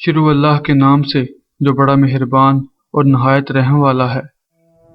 شروع اللہ کے نام سے جو بڑا مہربان اور نہایت رحم والا ہے۔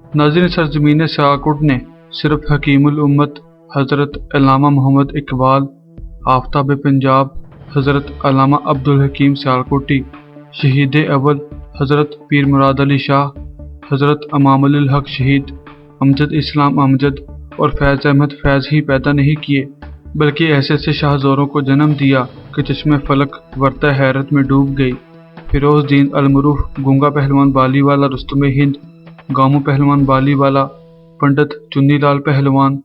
ناظرین، سرزمین سیالکوٹ نے صرف حکیم الامت حضرت علامہ محمد اقبال، آفتاب پنجاب حضرت علامہ عبدالحکیم سیالکوٹی، شہید اول حضرت پیر مراد علی شاہ، حضرت امام علی الحق شہید، امجد اسلام امجد اور فیض احمد فیض ہی پیدا نہیں کیے، بلکہ ایسے سے شاہ زوروں کو جنم دیا کہ چشمے فلک ورتہ حیرت میں ڈوب گئی۔ فیروز دین المعروف گونگا پہلوان بالی والا رستم ہند، گامو پہلوان بالی والا، پنڈت چنی لال پہلوان،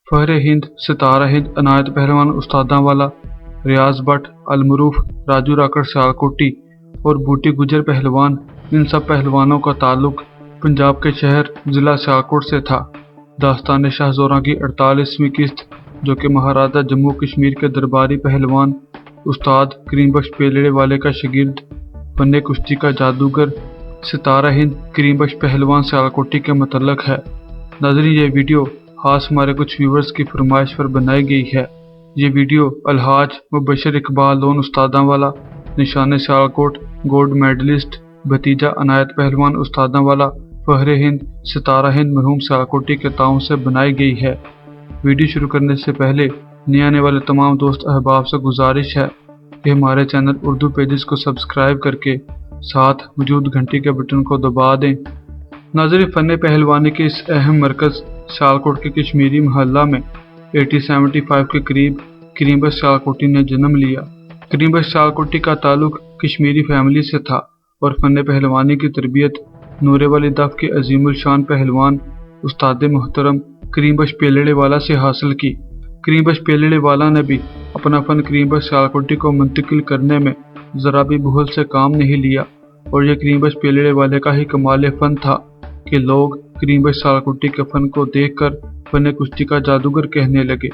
فہر ہند ستارہ ہند عنایت پہلوان استاداں والا، ریاض بٹ المعروف راجو راکڑ سیالکوٹی اور بوٹی گجر پہلوان، ان سب پہلوانوں کا تعلق پنجاب کے شہر ضلع سیالکوٹ سے تھا۔ داستان شاہ زوراں کی 48ویں قسط، جو کہ مہاراجہ جموں کشمیر کے درباری پہلوان استاد کریم بخش پیلڑے والے کا شاگرد، فن کشتی کا جادوگر ستارہ ہند کریم بخش پہلوان سیالکوٹی کے متعلق ہے۔ ناظرین، یہ ویڈیو خاص ہمارے کچھ ویورز کی فرمائش پر بنائی گئی ہے۔ یہ ویڈیو الحاج مبشر اقبال لون استاداں والا، نشان سیالکوٹ، گولڈ میڈلسٹ، بھتیجا عنایت پہلوان استاداں والا، فہر ہند ستارہ ہند مرحوم سیالکوٹی کے تعاون سے بنائی گئی ہے۔ ویڈیو شروع کرنے سے پہلے نئے آنے والے تمام دوست احباب سے گزارش ہے کہ ہمارے چینل اردو پیجز کو سبسکرائب کر کے ساتھ موجود گھنٹی کے بٹن کو دبا دیں۔ ناظرین، فن پہلوانی کے اس اہم مرکز سیالکوٹ کے کشمیری محلہ میں 1875 کے قریب کریم بخش سیالکوٹی نے جنم لیا۔ کریم بخش سیالکوٹی کا تعلق کشمیری فیملی سے تھا اور فن پہلوانی کی تربیت نورے والی دف کے عظیم الشان پہلوان استاد محترم کریم بخش پیلڑے والا سے حاصل کی۔ کریم بخش پیلڑے والا نے بھی اپنا فن کریم بخش سیالکوٹی کو منتقل کرنے میں ذرا بھی بھول سے کام نہیں لیا، اور یہ کریم بخش پیلڑے والے کا ہی کمال فن تھا کہ لوگ کریم بخش سیالکوٹی کے فن کو دیکھ کر فن کشتی کا جادوگر کہنے لگے۔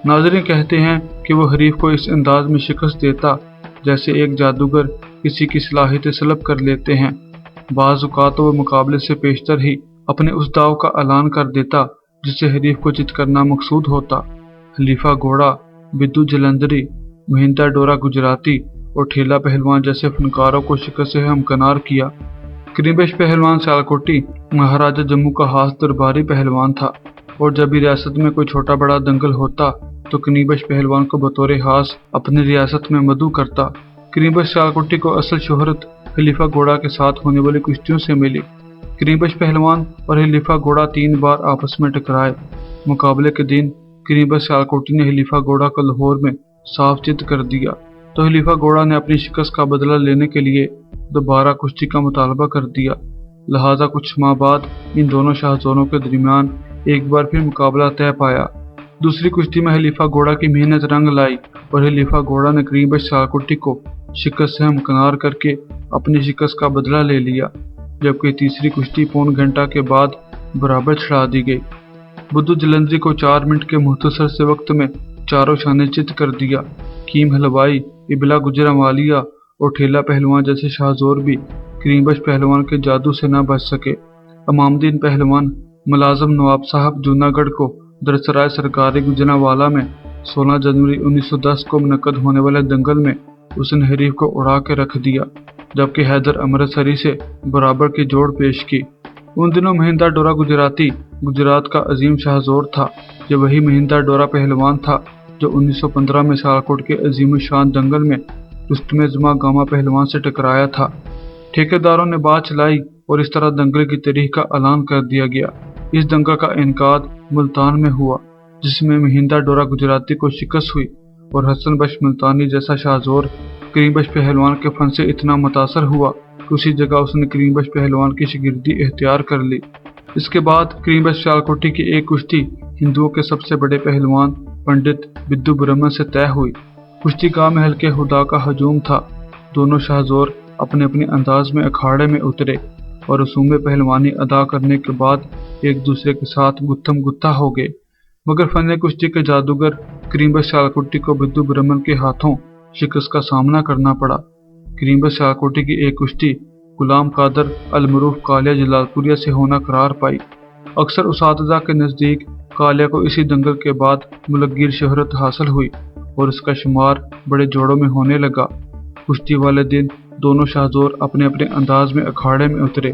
ناظرین، کہتے ہیں کہ وہ حریف کو اس انداز میں شکست دیتا جیسے ایک جادوگر کسی کی صلاحیت سلب کر لیتے ہیں۔ بعض اوقات وہ مقابلے سے پیشتر ہی اپنے اس داؤ کا اعلان کر دیتا جس سے حریف کو چت کرنا مقصود ہوتا۔ خلیفہ گھوڑا، بدو جلندری، مہندہ ڈورا گجراتی اور ٹھیلا پہلوان جیسے فنکاروں کو شکست سے ہمکنار کیا۔ کریم بخش پہلوان سیالکوٹی مہاراجہ جموں کا خاص درباری پہلوان تھا، اور جب بھی ریاست میں کوئی چھوٹا بڑا دنگل ہوتا تو کریم بخش پہلوان کو بطور خاص اپنی ریاست میں مدعو کرتا۔ کریم بخش سیالکوٹی کو اصل شہرت خلیفہ گھوڑا کے ساتھ ہونے والی کشتیوں سے ملی۔ کریم بخش پہلوان اور خلیفہ گھوڑا 3 بار آپس میں ٹکرائے۔ مقابلے کے دن کریم بخش سیالکوٹی نے خلیفہ گھوڑا کو لاہور میں صاف چت کر دیا، تو خلیفہ گھوڑا نے اپنی شکست کا بدلہ لینے کے لیے دوبارہ کشتی کا مطالبہ کر دیا۔ لہذا کچھ ماہ بعد ان دونوں شاہ زوروں کے درمیان ایک بار پھر مقابلہ طے پایا۔ دوسری کشتی میں خلیفہ گھوڑا کی محنت رنگ لائی اور خلیفہ گھوڑا نے کریم بخش سیالکوٹی کو شکست سے ہمکنار کر کے اپنی شکست کا بدلہ لے لیا، جبکہ تیسری کشتی پون گھنٹہ کے بعد برابر چھڑا دی گئی۔ بدو جلندری کو 4 منٹ کے مختصر سے وقت میں چاروں شانے چت کر دیا۔ کیم حلوائی، ابلا گجرا والیہ اور ٹھیلا پہلوان جیسے شاہ زور بھی کریم بخش پہلوان کے جادو سے نہ بچ سکے۔ امام الدین پہلوان ملازم نواب صاحب جوناگڑھ کو درسرائے سرکاری گوجرانوالہ میں 16 جنوری 1910 کو منعقد ہونے والے دنگل میں اس نے حریف کو اڑا کے رکھ دیا، جبکہ حیدر امرتسری سے برابر کی جوڑ پیش کی۔ ان دنوں مہندہ ڈورا گجراتی گجرات کا عظیم شاہ زور تھا۔ یہ وہی مہندہ ڈورا پہلوان تھا جو 1915 میں سیالکوٹ کے عظیم الشان دنگل میں رستم زما گاما پہلوان سے ٹکرایا تھا۔ ٹھیکیداروں نے بات چلائی اور اس طرح دنگل کی تاریخ کا اعلان کر دیا گیا۔ اس دنگل کا انعقاد ملتان میں ہوا، جس میں مہندہ ڈورا گجراتی کو شکست ہوئی، اور حسن بخش ملتانی جیسا شاہ زور کریم بخش پہلوان کے فن سے اتنا متاثر ہوا کہ اسی جگہ اس نے کریم بخش پہلوان کی شاگردی اختیار کر لی۔ اس کے بعد کریم بخش سیالکوٹی کی ایک کشتی ہندوؤں کے سب سے بڑے پہلوان پنڈت بدو برہمن سے طے ہوئی۔ کشتی گاہ میں ہلکے خدا کا ہجوم تھا۔ دونوں شاہ زور اپنے اپنے انداز میں اکھاڑے میں اترے اور رسوم پہلوانی ادا کرنے کے بعد ایک دوسرے کے ساتھ گتھم گتھا ہو گئے، مگر فن کشتی کے جادوگر کریم بخش سیالکوٹی کو بدو برہمن کے ہاتھوں شکست کا سامنا کرنا پڑا۔ کریم بخش سیالکوٹی کی ایک کشتی غلام قادر المعروف کالیا جلال پوریا سے ہونا قرار پائی۔ اکثر اساتذہ کے نزدیک کالیا کو اسی دنگل کے بعد ملکگیر شہرت حاصل ہوئی اور اس کا شمار بڑے جوڑوں میں ہونے لگا۔ کشتی والے دن دونوں شاہزور اپنے اپنے انداز میں اکھاڑے میں اترے۔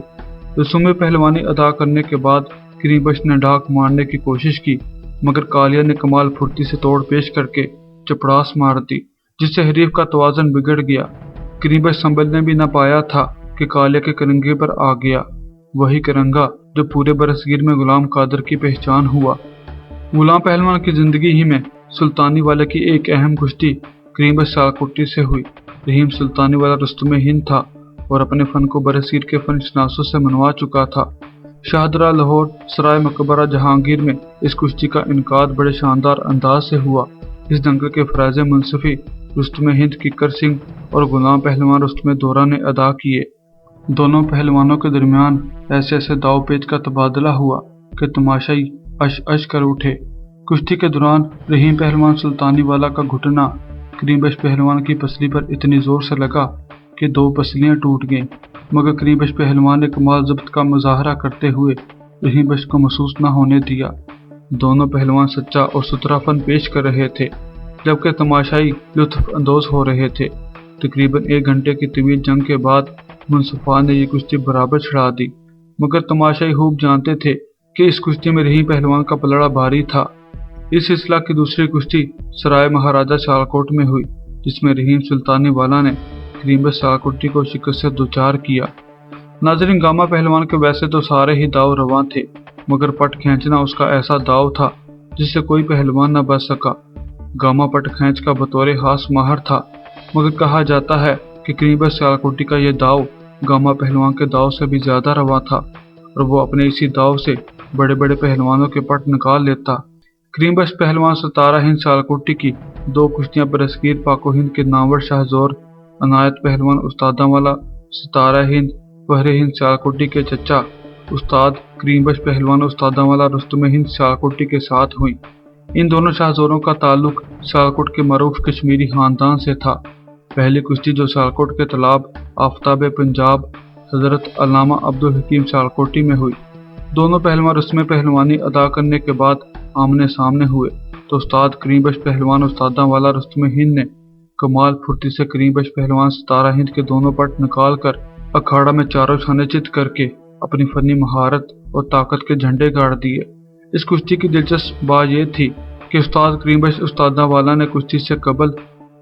رسوم پہلوانی ادا کرنے کے بعد کریم بخش نے ڈھاک مارنے کی کوشش کی، مگر کالیہ نے کمال پھرتی سے توڑ پیش کر کے چپڑاس مار دی، جس سے حریف کا توازن بگڑ گیا۔ کریم بخش سنبھلنے بھی نہ پایا تھا کہ کالیہ کے کرنگے پر آ گیا، وہی کرنگا جو پورے برصغیر میں غلام قادر کی پہچان ہوا۔ غلام پہلوان کی زندگی ہی میں سلطانی والے کی ایک اہم کشتی کریم بخش سیالکوٹی سے ہوئی۔ رحیم سلطانی والا رستم ہند تھا اور اپنے فن کو برصغیر کے فن شناسوں سے منوا چکا تھا۔ شاہدرہ لاہور سرائے مقبرہ جہانگیر میں اس کشتی کا انعقاد بڑے شاندار انداز سے ہوا۔ اس دنگل کے فرائض منصفی رستم ہند ککر سنگھ اور غلام پہلوان رستم دورہ نے ادا کیے۔ دونوں پہلوانوں کے درمیان ایسے داؤ پیچ کا تبادلہ ہوا کہ تماشائی اش اش کر اٹھے۔ کشتی کے دوران رحیم پہلوان سلطانی والا کا گھٹنا کریم بخش پہلوان کی پسلی پر اتنی زور سے لگا کہ 2 پسلیاں ٹوٹ گئیں، مگر کریم بخش پہلوان نے کمال ضبط کا مظاہرہ کرتے ہوئے رحیم بخش کو محسوس نہ ہونے دیا۔ دونوں پہلوان سچا اور ستھرا فن پیش کر رہے تھے، جبکہ تماشائی لطف اندوز ہو رہے تھے۔ تقریباً 1 گھنٹے کی طویل جنگ کے بعد منصفان نے یہ کشتی برابر چڑھا دی، مگر تماشائی خوب جانتے تھے کہ اس کشتی میں رحیم پہلوان کا پلڑا بھاری تھا۔ اس سلسلہ کی دوسری کشتی سرائے مہاراجہ سیالکوٹ میں ہوئی، جس میں رحیم سلطانی والا نے کریم بخش سیالکوٹی کو شکست سے دوچار کیا۔ ناظرین، گاما پہلوان کے ویسے تو سارے ہی داؤ رواں تھے، مگر پٹ کھینچنا اس کا ایسا داؤ تھا جس سے کوئی پہلوان نہ بچ سکا۔ گاما پٹ کھینچ کا بطور خاص ماہر تھا، مگر کہا جاتا ہے کہ کریم بخش سیالکوٹی کا یہ داؤ گاما پہلوان کے داؤ سے بھی زیادہ رواں تھا، اور وہ اپنے اسی داؤ سے بڑے بڑے پہلوانوں کے پٹ نکال لیتا۔ کریم بخش پہلوان ستارہ ہند سیالکوٹی کی 2 کشتیاں برصغیر پاک و ہند کے نامور شاہزور عنایت پہلوان استاداں والا ستارہ ہند فہر ہند سیالکوٹی کے چچا استاد کریم بخش پہلوان استاداں والا رستم ہند سیالکوٹی کے ساتھ ہوئیں۔ ان دونوں شاہزوروں کا تعلق سیالکوٹ کے معروف کشمیری خاندان سے تھا۔ پہلی کشتی جو سیالکوٹ کے تالاب آفتاب پنجاب حضرت علامہ عبدالحکیم سیالکوٹی میں ہوئی۔ دونوں پہلوان رسم پہلوانی ادا کرنے کے بعد آمنے سامنے ہوئے تو استاد کریم بخش پہلوان استاداں والا رستم ہند نے کمال پھرتی سے کریم بخش پہلوان ستارہ ہند کے دونوں پٹ نکال کر اکھاڑا میں چاروں چھانے چت کر کے اپنی فنی مہارت اور طاقت کے جھنڈے گاڑ دیے۔ اس کشتی کی دلچسپ بات یہ تھی کہ استاد کریم بخش استاداں والا نے کشتی سے قبل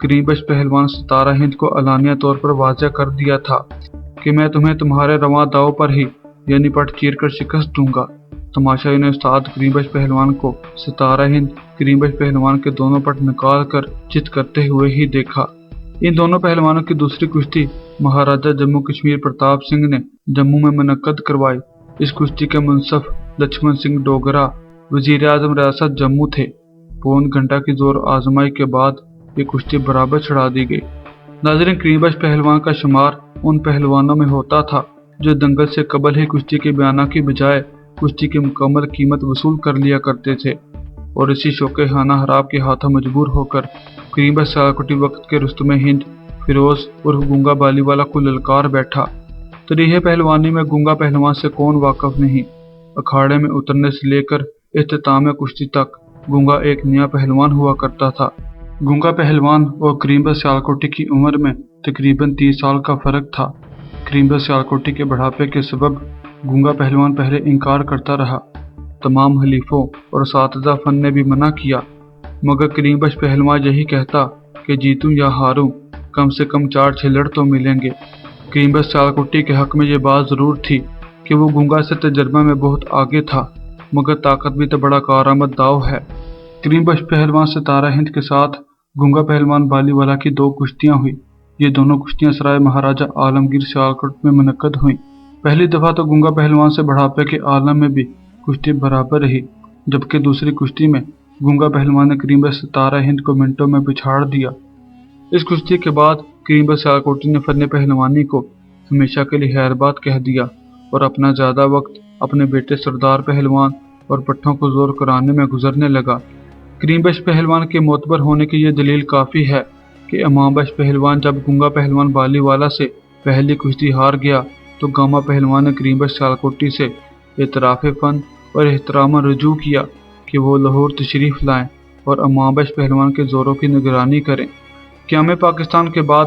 کریم بخش پہلوان ستارہ ہند کو علانیہ طور پر واضح کر دیا تھا کہ میں تمہیں تمہارے رواں داؤ پر ہی یعنی پٹ چیر کر شکست دوں گا۔ تماشائی نے استاد کریم بخش پہلوان کو ستارہ ہند کریم بخش پہلوان کے دونوں پٹ نکال کر چت کرتے ہوئے ہی دیکھا۔ ان دونوں پہلوانوں کی دوسری کشتی مہاراجہ جموں کشمیر پرتاپ سنگھ نے جموں میں منعقد کروائی۔ اس کشتی کے منصف لچھمن سنگھ ڈوگرہ وزیر اعظم ریاست جموں تھے۔ 1.25 گھنٹہ کی زور آزمائی کے بعد یہ کشتی برابر چڑھا دی گئی۔ ناظرین، کریم بخش پہلوان کا شمار ان پہلوانوں میں ہوتا تھا جو دنگل سے قبل ہی کشتی کے بیانہ کی بجائے کشتی کی مکمل قیمت وصول کر لیا کرتے تھے، اور اسی شوق خانہ حراب کے ہاتھوں مجبور ہو کر کریم بخش سیالکوٹی وقت کے رستم ہند فیروز عرف گونگا بالی والا کو للکار بیٹھا۔ تریح پہلوانی میں گونگا پہلوان سے کون واقف نہیں؟ اکھاڑے میں اترنے سے لے کر اختتام کشتی تک گونگا ایک نیا پہلوان ہوا کرتا تھا۔ گونگا پہلوان اور کریم بخش سیالکوٹی کی عمر میں تقریباً 30 سال کا فرق تھا۔ کریم بخش سیالکوٹی کے بڑھاپے کے سبب گونگا پہلوان پہلے انکار کرتا رہا۔ تمام حلیفوں اور اساتذہ فن نے بھی منع کیا، مگر کریم بخش پہلوان یہی کہتا کہ جیتوں یا ہاروں کم سے کم 4 چھلڑ تو ملیں گے۔ کریم بخش سیالکوٹی کے حق میں یہ بات ضرور تھی کہ وہ گونگا سے تجربہ میں بہت آگے تھا، مگر طاقت بھی تو بڑا کارآمد داؤ ہے۔ کریم بخش پہلوان ستارہ ہند کے ساتھ گونگا پہلوان بالی والا کی 2 کشتیاں ہوئی۔ یہ دونوں کشتیاں سرائے مہاراجہ عالمگیر سیالکوٹ میں منعقد ہوئیں۔ پہلی دفعہ تو گونگا پہلوان سے بڑھاپے کے عالم میں بھی کشتی برابر رہی، جبکہ دوسری کشتی میں گونگا پہلوان نے کریم بخش ستارہ ہند کو منٹوں میں پچھاڑ دیا۔ اس کشتی کے بعد کریم بخش سیالکوٹی نے فن پہلوانی کو ہمیشہ کے لیے خیر بات کہہ دیا اور اپنا زیادہ وقت اپنے بیٹے سردار پہلوان اور پٹھوں کو زور کرانے میں گزرنے لگا۔ کریم بخش پہلوان کے معتبر ہونے کی یہ دلیل کافی ہے کہ امام بخش پہلوان جب گونگا پہلوان بالی والا سے پہلی کشتی ہار گیا تو گاما پہلوان نے کریم بخش سیالکوٹی سے اعتراف فن اور احتراماً رجوع کیا کہ وہ لاہور تشریف لائیں اور امام بخش پہلوان کے زوروں کی نگرانی کریں۔ قیام پاکستان کے بعد